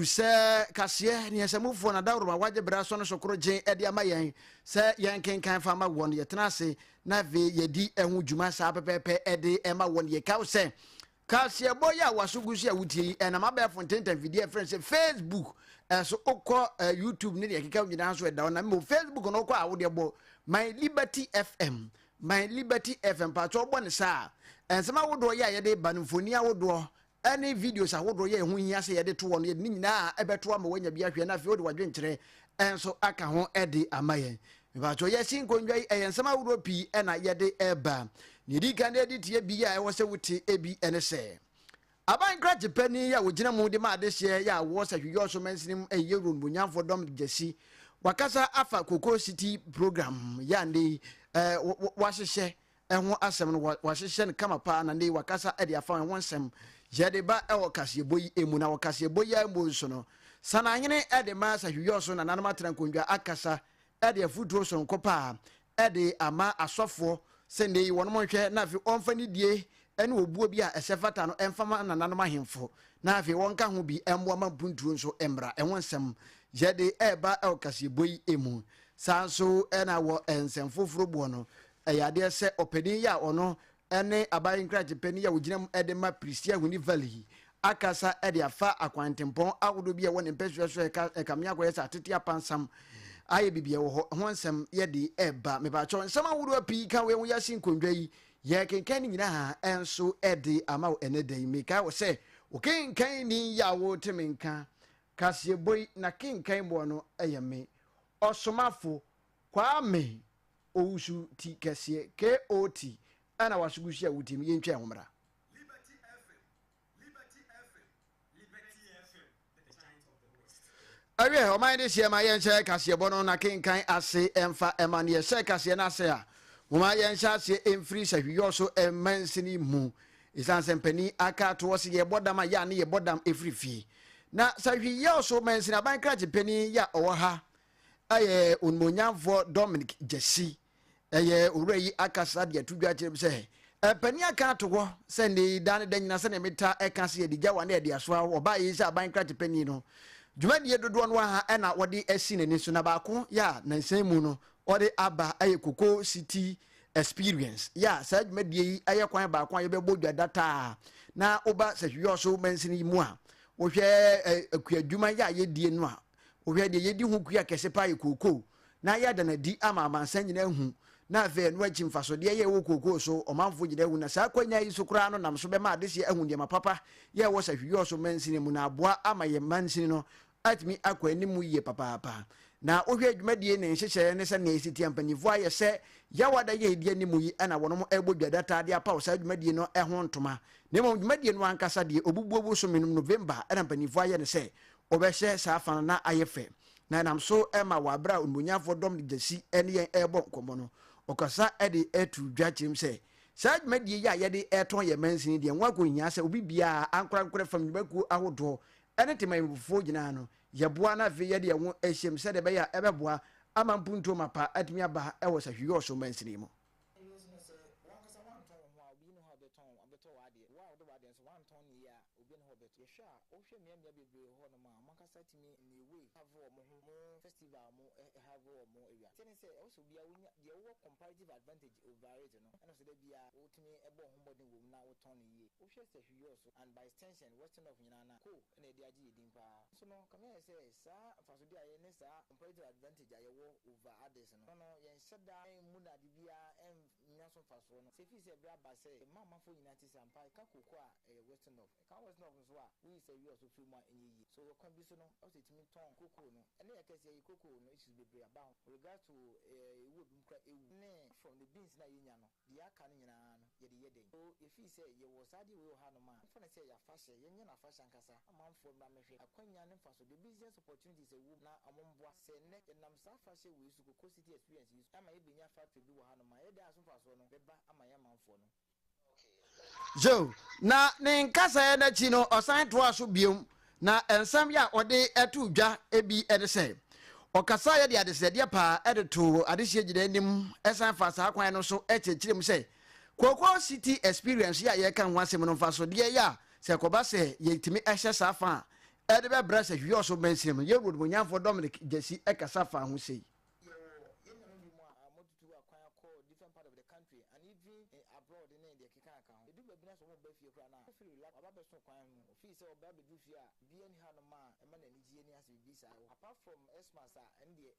se kase ne yasamufo na dawroma waje braso no sokoro gen ede amayen se yen kenkan fama won ye tenase na ve yedi ehu dwuma sa pepepe ede ema won ye kaw se kase boya wasugusu a wutie na mabe fonten video friends Facebook so okọ YouTube ne de keka nyina so eda na mo Facebook no okọ awode bo My Liberty FM pa to bo ne sa ensema wodo ya ye de banfoni awodo any videos awodo ye hu hia se ye de to won ye nyina ebeto ama wanya bia hwe na fe wode wadwenkyere enso aka ho ede amaye ba to ye sinkonwa ensema wodo pi na ye de eba ni di kan de tie bia e wo se wuti ebi ene se aban graje pani ya wogina mu de ma de hye ya wo sa hwiyo so mansinim eye runbunyamfo dom jesi wakasa afa Koko City program ya ndi wahyehyɛ ɛho asɛm no wahyehyɛ kama pa na ndi wakasa ɛde afa ho nsɛm yɛde ba ɛwɔ kaseboyi emu na wakaseboyi emu so no sananyene ɛde ma sa hwiyo so na nanoma trankondwa akasa ɛde afutuo so nkopa ɛde ama asɔfo sende wɔnom hwɛ na afi ɔmfa ni die ɛne obuo bi a ɛsɛfata no ɛmfama na nanoma hemfo na afi wɔnka ho bi ɛmboa ma puntuo nso ɛmra ɛho nsɛm yɛde ɛba ɛwɔ kaseboyi emu sanso ɛna wɔ ensɛm foforo bo no ɛyade sɛ opedin ya ɔno ɛne abayin kraje pani ya woginam ɛde ma Prisia Huni Valley akasa ɛde afa akwantempɔn awodo bi a wɔ ne mpɛhwɛhwɛ ɛkamia kɔ yɛsɛ atete apansam aye bibia wɔ ho nsɛm yɛde ɛba mebacho nsɛm awodo api ka we yɛ sin kondwa yi yɛ kenkan ni nyina ɛnso ɛde ama wo ene dai meka wɔ sɛ o kenkan ni ya wo temenka kaseboyi na kenkan bo no ɛyɛ me osomafo Kwame Owusu ti kese KOT ana wasugusu a wutim yentwa homra Liberty FM the giant of the west awe o mind this year my yenche kasebo no na kenkan ase emfa emane ye she kase na ase a o ma yenche ase emfiri sahwiyo so emansini mu isanse mpani aka to wose ye bodam ya ne ye bodam efrifi na sahwiyo so mansini aban kraje pani ya owo ha aye onmonyamfo Dominic Jesse eye owurayi akasa de atudwa kyerem se pani aka to wo se ne dan da nyina se ne meta eka se de gyawa na de aso oba yi se aban krate pani no dwumadi dodo no ha na wode asi ne so na baako ya na nsan mu no wode aba aye Koko City experience ya sa dwumadi yi aye kwan baako aye bebo dwa data na oba se hwiyo so mansini mu a wo hwe akuadwuma ya ye die no a wo hwe de ye di hu kua kese pa ye Koko na ya da na di ama amansan nyina hu na ve no achi mfaso de ye wo Koko so omanfo nyina hu na sa kwanya yi so kura no nam so be ma de se ahu de mapapa ye wo sa hwiyo so mansini mu na aboa ama ye mansini no atimi akwani mu ye papa na ohwe adwumadie ne nhyehyɛ ne se na esiti ampanifo aye se ya wada ye die ni mu yi ana wonom ebodwa data de apa osa adwumadie no ɛho ntoma ne mo adwumadie no ankasa de obubuobu so menum November ana ampanifo aye ne se obɛhyɛ saa fa na ayefe na nam so ema wabra onmunyafo dom de gesi ene yen ebo nkomo no okasa ede etu dwachim se saa adwumadie ya ye de eton ye mansini de nwa ko nya se obi bia ankora fam nyibaku ahodo ene temayimfo gina no yeboa na ve ye de wo ehyem se de be ya ebeboa ama mpunto mapa atimi aba ewo sa hwiyo so mansini mu comparative advantage over it, you know. And also they be ultimately able homebody will now turn ye. Obviously say you also and by extension western of Yinana ko and the idea dimpa. So no come here say sir for so dia yen sir comparative advantage I wo over others no. No yen shada muna di bia em nyaso faso no. Say fi say bra ba say mama for United Sampa ka kokko a western of. Ka western of so a we say you also feel more enyi. So come bi so no also timi ton kokko no. And e ka say kokko no it should be about regard to wood from the beans na yinya no the aka no nyina no ye de yeden so if he say ye was adi we ha no ma for na say ya fashion ye nya na fashion kasa amanfo na mehwe akwanya ne faso the business opportunities e wu na amomboa se ne nam sa fashion we su Koko City experience use ama e benya factory bi wo ha no ma ye da so faso no beba ama ya manfo no jo na ne nkasa na chi no osan to aso biom na ensam ya ode etu dwa ebi ede say okasa ya de adesede pa edeto adehye gide nim esan fa sa kwan no so echechirem say Koko City experience ya ye kan wasem no fa so de ya se koba se yetimi ehye sa fa ɛde bɛbrɛ sɛ hwɛ ɔso bɛnsim yɛwuro mu nyamfo Dominic Jesse ɛkasa fa ho sei different part of the country and even abroad in the kika account. They do business on both fear crana. Feel like about best crime. Feel so bad with fear. Be any hand of man, a man and genius with visa. Apart from Esmasa and the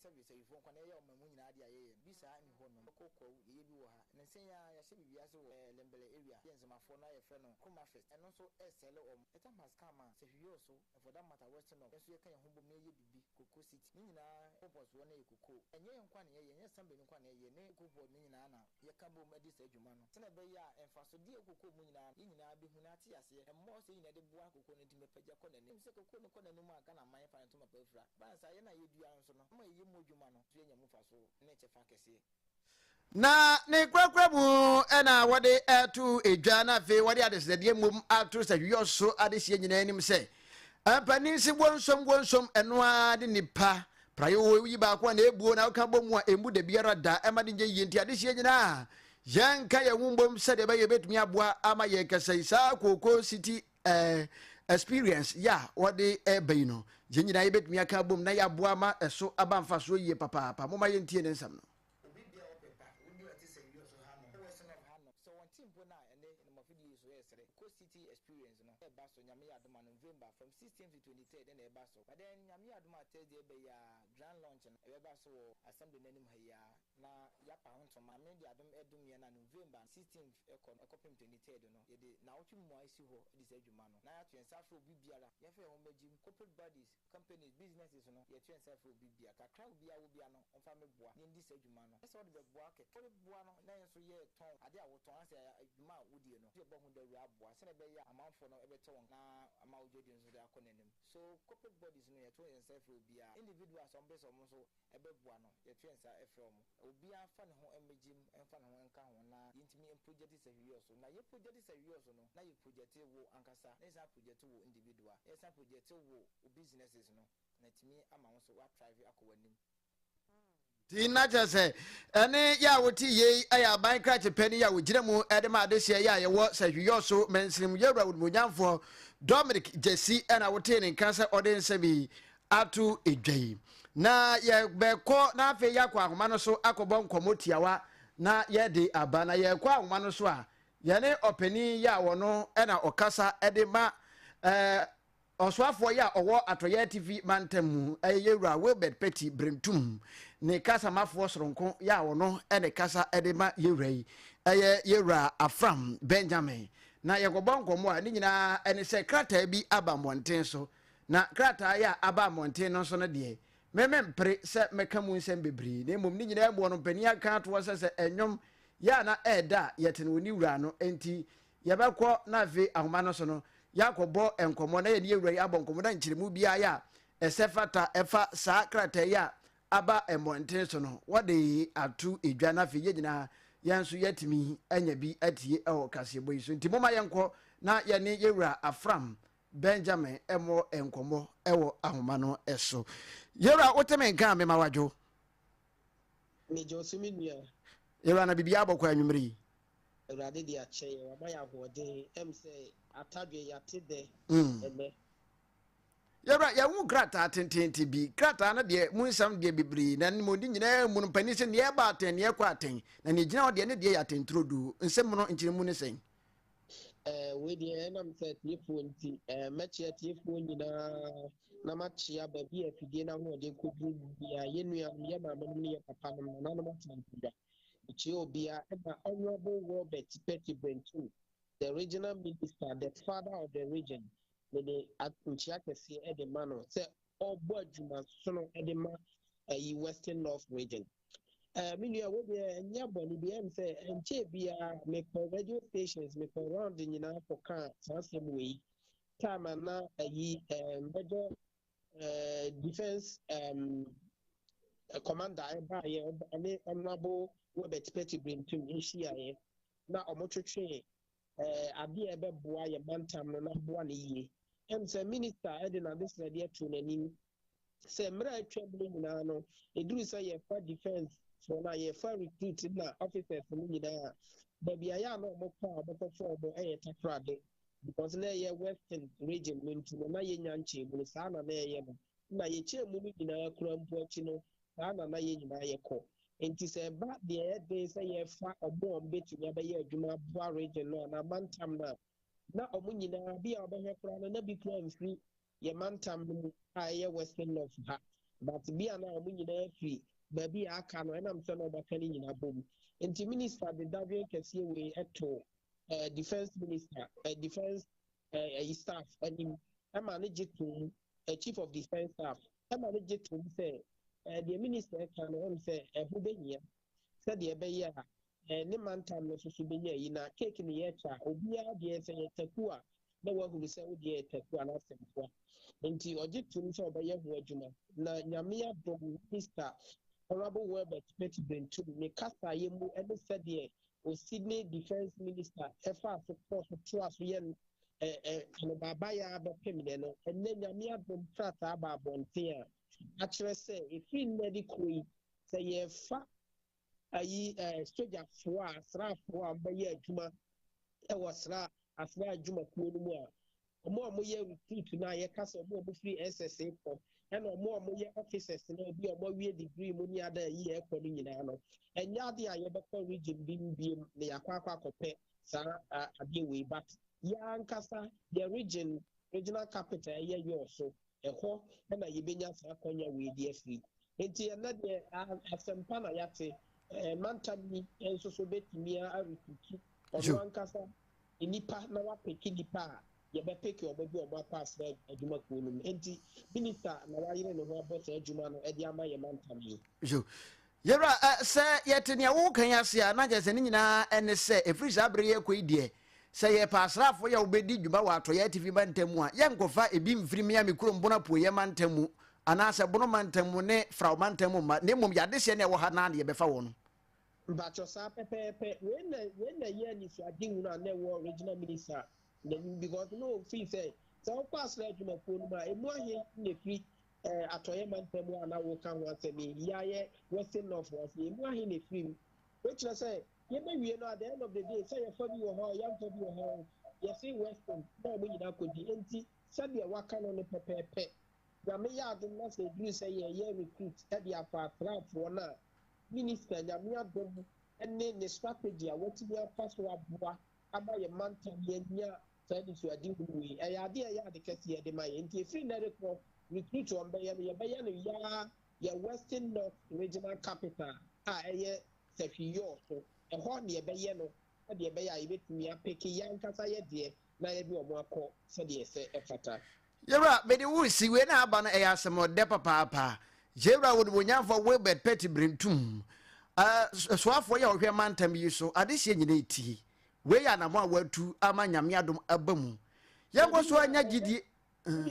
service, if one can air on Moon idea, visa and Hono, Coco, Yebuha, and say I should be as Lembele area. Yes, my phone, I friend, come first, and also SL or Etam has come. Say you also, and for that matter, Western of you can humble me be Coco City. Nina, Opus one a Coco, and you and Quania, yes, somebody Kupo Minana, Yakabo Medis Edumano, Senabeya, and Fasodia Kuku Muna, Ina Bihunati, and more saying that the Buaco to the Pejacon and Nimseko Numa Gana, my parent to my Belfra. But Sayana, you do answer, my Yumano, Jania Mufaso, Nature Fakasi. Na ne kwakramu ena wode etu edwana fe wode adese de mum atu se yoso adese nyina anim se ampani si wonsom eno de nipa prayo yi ba kwa na ebuo na ka bomu a emu de biara da ema de nje yenti adese nyina yanka ye wumbom se de ba ye betumi aboa ama ye kasa isa koko city experience ya wode ebe no je nyina ye betumi aka bom na ya aboa ma eso abamfa so ye papa moma ye ntie ne nsam no City experience, no, a basso, Yamia Duma, November from 16th to 23rd, and a basso. But then Yamia Duma tells the grand launch and a basso assembly name here. Now, Yapa Hunter, my media Adam Edumiana, November 16th, a copy 23rd, no, now to Moisi, this Edumano. Now, to Safro Bibiala, Yafa Home Jim, corporate bodies, companies, businesses, no, your train Safro Bibia, Kakra Bia will be on family bois in this Edumano. That's all the bois, Buano, Nine so year, Tom, Adia, what to answer, Ma would you know, you're born with the Rabwa. Amount for no every tongue now amount judging so they are calling them. So corporate bodies in your twin self will be individuals on base also a bed one your twins are from will be a fun home gym and fun home count now intimate project is a year so now your project is a year so now you project will ankasa there's a project to individual there's a project to businesses no let me amount so what drive you Tina jase ene ya woti ye aya ban krache pani ya wogire mu edema de hye ya ye wo sahwiyoso mensrim yewra wudmunyamfo Dominic Jesse ena wote ne kansa odense bi atu edwai na ye beko na afi yakwa ahoma no so akobọ nkomotiawa na ye de aba na ye kwa ahoma no so a ye ne opani ya wono ena okasa edema Oswafo ya owo atoye TV mantamu ayewura Wilbert Petty Brentum ne kasa mafo soronko ya wono ene kasa edema yewura yi yewura Afram Benjamin na yegobon komo a ni nyina ene se krata bi aba monten so na krata ya aba monten no so no de memempre se mekamu nsem bebri na mom ni nyina ebo no pani aka to se enwom ya na eda yetene woni wura no enti yebekọ na ve ahoma no so no Yakobo enkomo na ye ne ewura ya bonkomo na nkyiremu bia ya esefata efa sa krata ya aba emonten so no wode atu edwa na fe ye nyina yanso yatimi anya bi atie ewo kasebo yi so ntimo yenko na ye ne yewura Afram Benjamin emo enkomo ewo ahoma no eso yewura woteme nka me mawadwo me josimi nua yewura na bibia abokwa anwumri Rade di ache wabaya hode say atadwe yate de ene yabra ya wu grata tententi bi grata na de munsam de bibri na mo di nyina mu pani se ne ba aten ne kwa aten na ne gina de ne de ya tentrodu nsem no nkyiremu ne sen we de na mse tiefo nti meche tiefo nyina na machia ba bi afidie na ho de kodru bia yenu ya ma ne ya papa no na matantuda Ethiopia, Honorable Robert Petty Brentum, the regional minister, the father of the region, the Atunchiakesi Edemano, said, "Oh, boy, Juma, son of Edema, a Western North region." Minia, what the Nyaboni BM say, and Chebia make radio stations, make around the United for car, some way, time and now a major defense commander, and Honorable. Robert Petty Brentum Asia na omochoche abi ebe boa ye bantam no na boa ne yie em se minister e de na this ready to nanim se mra atwable nyina no eduru se ye for defense so na ye for recruit na officers no nyina ba bia ya na omo pa omo for omo e takrade because na ye western region nti na ye nyanche mu saa na ye no na ye che mu ni na kura mpo achi no saa na ye nyina ye kɔ nti se ba de de se ye fa obo betumi abaye adwuma boa region no na mantam na omo nyina bi a obehwe kura na bi kura mfiri ye mantam mu a ye western north ha but bi a na omo nyina afiri ba bi aka no na mse no baka ni nyina bom nti minister de David kese we eto defense minister defense staff and manage to chief of defense staff manage to say the minister can say who be here said the be here ne mantam no so be here na cake ni yecha obi a de say takua na wa hu say de takua na semfo nti oje to so be here ho adwuma na nyame adom minister honorable Webert Petty Bentu me kasa yemu e said the Sydney defense minister efa support to us yen baba ya ba pemne no enne nyame abom trata ba bonte a akere se efi medical yi se ye fa ayi soldier fo a srafo a ba ye adwuma e wo sra asra adwuma kuo no mu a omo ye recruit na ye kasa omo free SSA for and omo ye officers na bi omo wie degree mu ni ada yi e ko ni nyina no enya de a ye be ko region bi ne yakwa akopɛ sa ade we but ya nkasa the regional capital ye so ɛhɔ na ye benya sa akonya we die free enti na de asempa na yate mantam ni enso so betimi a recruit ono nkasa nipa na wa peki nipa ye be peki obobi obo pass na adwuma ko no enti minister na wa yire no ho abot adwuma no e di ama ye mantam yi jo yera se yete ne wo kan ase a na je se ni nyina ene se efiri sa abre ye koi die se ye pasrafo ya obedi dwuma wa to ye TV mantamu a ye nkofa ebi mfiri me ya me kuro mbona po ye mantamu ana se bono mantamu ne fra mantamu ma ne mum ya de se ne wo ha na de ye befa wo no mbacho sa pepepe when na ye ni so adin na na wo regional minister because no fee say so pass la dwuma po no ma emu ahe na free atoye mantamu ana wo kan wa se me ya ye western north was emu ahe na free which na say ye be wie no at the end of the day say ye fa bi wo ho ya fa bi wo ho ye say western na mo nyina kodi enti sabe waka no pepepe ya me ya adum na say du say ye recruit e dia fa trafo na minister nyame adom ene ne strategy a wati ya pass wa boa aba ye mantam ye nya say so adi hu e ya de ya de kase ye de ma ye enti free na recruit on be ye no ya western north regional capital a ye sefiyo so e ho ne be ye no de be ya ye betumi apeki ya nkasa ye de na ye bi omo akọ se de se e fata yera be de wo si we na aba no e asem de papa jebra wo do nyamfo Webert Petty Bentu soafo ya ohwe mantam yi so adehye nyina eti we ya na mo awatu ama nyame adom abamu ye go so anya gidi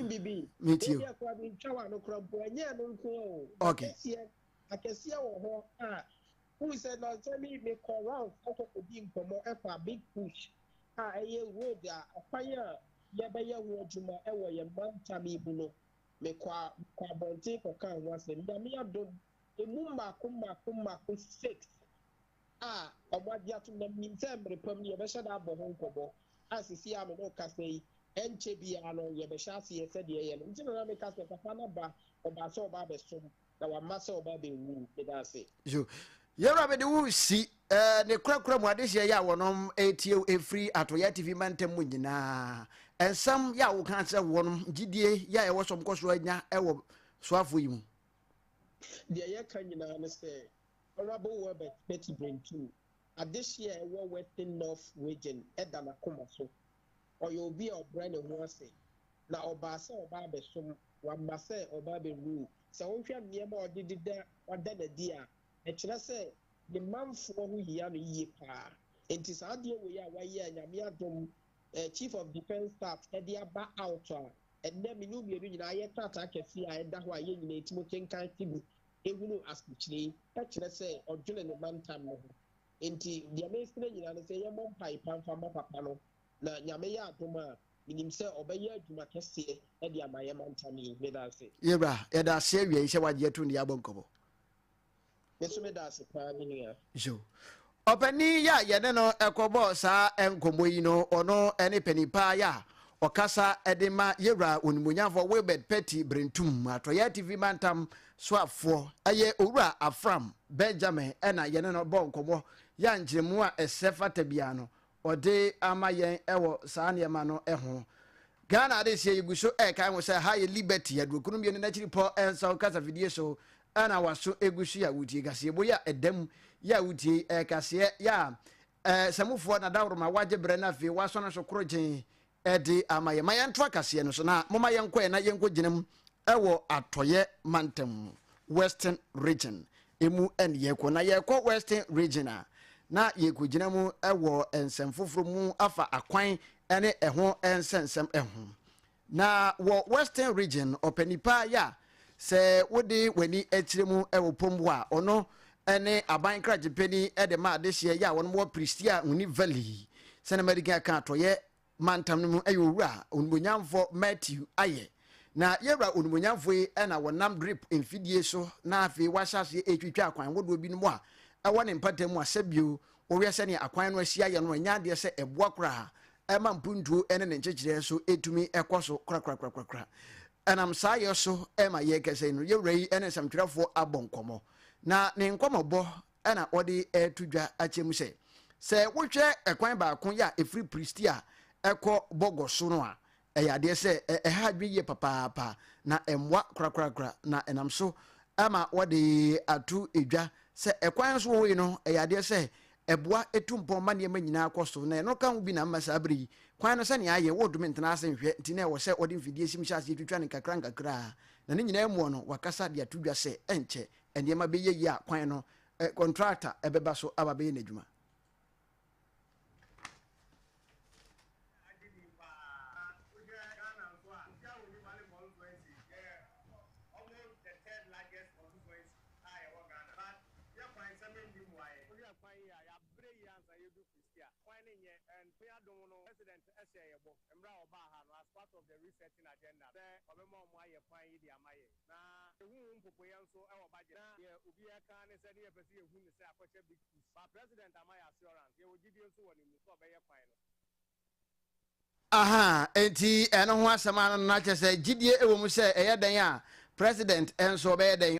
bibi metio ya kwa bi twa no krampo anya no nko okay akesia wo ho who said no tell me call round auto odi nkomo e for big push eye road afanya ye be ye ho adwuma e wo ye mantam ibu no me kwa bonte ko kan wa se ndame adom emu mako 6 obadi atum na nim se mrepam ye be shada abo ho nkobo asisi am no kasei enche bia no ye be sha se ye se de ye no ntina na me kase papa na ba oba so oba be so na wa masa oba be wu be da se jo yera be de wo si ne krakra mu adehye ya wonom etio efri atoya TV mantam mu nyina ensam ya wo kan se wonom gidie ya e wo som koso anya e wo soafo yi mu de ye kan nyina ne se honorable Webert Petty Bentu adehye e wo western north region e da na koma so oyo bi obra ne ho ase na oba se oba be som wa ma se oba be ru se won hwa niema odidida oda na di a e kire se the manfo ho hia no yie pa enti sa de we ya wa ye nyame adom chief of defense staff e de aba out a enne minu bieru nyina ye tata kesi a e da ho a ye nyina etimo kenkan tibu ehunu askuchire e kire se odwene ne mantam no enti de amestre nyina no se ye mompai pamfa ma papa no na nyame ya adom a minim se obeye adwuma kese e de amaye mantam yi me da se yebra e da se awie hye wagye to ndi abonkobo meso me da se pa minia jo Openi ya yene no ekobo sa enkomo yi no ono ene penipa ya okasa edema yewra onumunyafo Webed Petty Brentum atoya TV mantam soafo aye owura Afram Benjamin ena yene no bo nkomo ya njiremu a esefa tabiano ode amayen ewo sa niema no eho Ghana de sie yiguso kan wo say high liberty adwokunu bi ne na chiri po ensa okasa video so ana waso egusu ya wutie gase boya edam ya wutie kase ya samufo na dawroma waje bre na fe waso no so krogen ede amaye mayento kase no so na moma yenko na yenko ginam ewo atoye mantam western region emu en yeko na yeko western region na yeko ginam ewo ensemfoforo mu afa akwan ene eho ensensem eho na wo western region openipa ya se wodi weni etiremu ewo pombo a ono ene aban krajepeni ede ma de hye ya won mo pristia uni valley se na mediga kan toye mantam no ayowura onbonyamfo Matthew aye na yewra onbonyamfo yi ena wonam drip infidie so na afi wahase etwitwa akwan wodo bi no mo a ewo ne mpatam asabio wo wiase ne akwan no ahia ye no nya de se eboa kra ema mpuntuo ene ne nchechire so etumi ekoso kra enam saa ye so ema ye kese no ye wrai ene samtwerefo abonkomo na ne nkomobo ena odi etudwa achemu se wohwe ekwan ba kon ya efri pristia eko bogoso no a eyade se ehadwe ye papa na emwa kra na enam so ama wodi atu edwa se ekwan so wo yi no eyade se eboa etumpo mane ma nyina akoso na eno kan bi na masabri kwan no se ne aye wo dum ntena ase hwe ntine wo se odi mfidie simhyase twitwa ne kakra na ne nyina emu no wakasa de atudwa se enche ende ma beye yi a kwan no contractor ebeba so ababe na dwuma as part of the resetting agenda. President Amaya assurance, you will give you so aha enti eno ho asema no na chese gidie ewo mu se eyedan a president enso be den